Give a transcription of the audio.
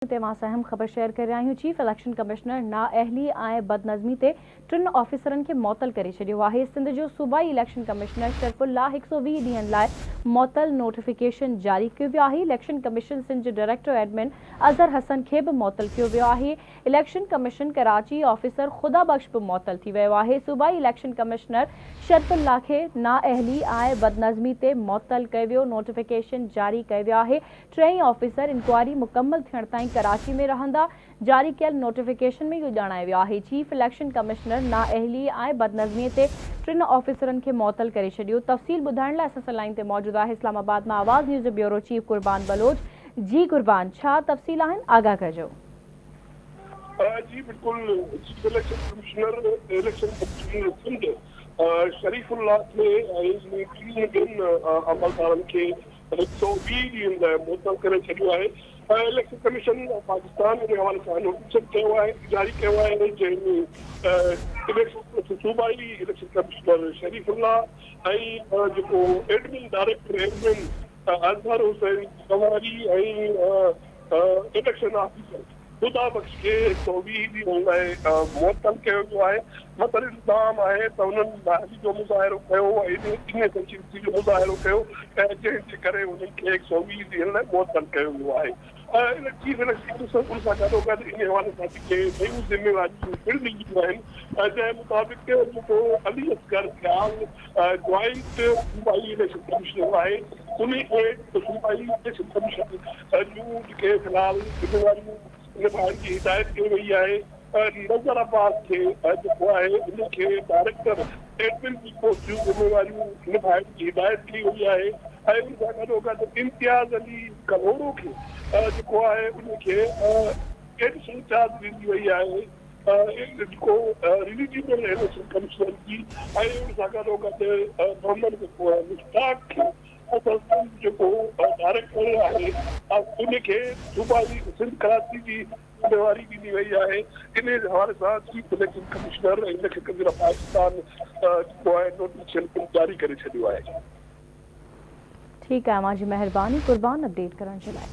ते अहम खबर शेयर कर रहा हूं। चीफ इलेक्शन कमिश्नर नाअहली ऐं बदनज़मी ते 3 ऑफिसरन के मुअतल करे छडियो आहे। सिंध जो सूबाई इलेक्शन कमिश्नर शरफुल्ला 120 ॾींहनि लाइ मुअतल नोटिफिकेशन जारी कयो वियो आहे। इलेक्शन कमीशन सिंध जो डायरेक्टर एडमिन अज़हर हसन खे बि मुअतल कयो वियो आहे। इलेक्शन कमीशन कराची ऑफिसर खुदा बख्श बि मुअतल थी वियो आहे। सूबाई इलेक्शन कमिश्नर शरफुल्ला खे नाअहली ऐं बदनज़मी ते मुअतल कयो वियो। नोटिफिकेशन जारी कयो वियो आहे। 3 ऑफिसर इंक्वायरी मुकम्मल थियण ताईं कराची में रहंदा। जारी कयल नोटिफिकेशन में इहो ॼाणायो वियो आहे। चीफ इलेक्शन कमिश्नर नाअहली ऐं बदनज़मीअ ते 3 ऑफिसरनि खे मुअतल करे छडियो। तफ़सील ॿुधाइण लाइ असां सां लाइन ते मौजूद आहे इस्लामाबाद मां आवाज़ न्यूज़ ब्यूरो चीफ कुर्बान बलोच। जी कुर्बान, छा तफ़सील आहिनि, आगाह कजो। जी बिल्कुल, chief election commissioner Sindh Sharifullah खे अमलदारनि खे 120 ॾींहनि लाइ मुअतल करे छॾियो आहे। इलेक्शन कमीशन पाकिस्तान जे हवाले सां नोटिस कयो आहे, जारी कयो आहे, जंहिंमें सूबाई इलेक्शन कमिश्नर शरीफुल्ला ऐं जेको admin director admin Azhar Hussain गवारी ऐं इलेक्शन ऑफिसर खुदा बख्श खे 120 ॾींहनि लाइ मुअतल कयो वियो आहे। मतिलबु इल्ज़ाम आहे त उन्हनि नाअहली जो मुज़ाहिरो कयो ऐं इन संजीदगी जो मुज़ाहिरो कयो ऐं जंहिंजे करे उन्हनि खे 120 ॾींहनि लाइ मुअतल कयो वियो आहे। चीफ इलेक्शन कमिश्नर उन सां गॾोगॾु इन हवाले सां जेके नयूं ज़िम्मेवारियूं पिण ॾिनियूं आहिनि, जंहिं मुताबिक़ जेको अली असगर ख़्याल जॉइंट सूबाई इलेक्शन कमिश्नर आहे, उन खे सूबाई इलेक्शन कमीशन जूं जेके फ़िलहाल ज़िम्मेवारियूं निभाइण जी हिदायत कई वई आहे। नज़राबाद खे जेको आहे उनखे डायरेक्टर एडमिन जी पोस्ट जूं ज़िम्मेवारियूं निभाइण जी हिदायत कई वई आहे ऐं उन सां गॾोगॾु इम्तियाज़ अली कलोरो खे जेको आहे उनखे एडिशनल इंचार्ज ॾिनी वई आहे जेको रिलीजिबल इलेक्शन कमिश्नर जी, ऐं उन सां गॾोगॾु मोहम्मद मुश्ताक खे जेको डायरेक्टर आहे उनखे सूबाई सिंध कराची जी ज़िम्मेवारी ॾिनी वई आहे। इन हवाले सां चीफ इलेक्शन कमिश्नर ऐं इलेक्शन कमीशन पाकिस्तान जेको आहे नोटिफिकेशन जारी करे छॾियो आहे। ठीकु आहे, मुंहिंजी महिरबानी कुर्बान अपडेट करण जे लाइ।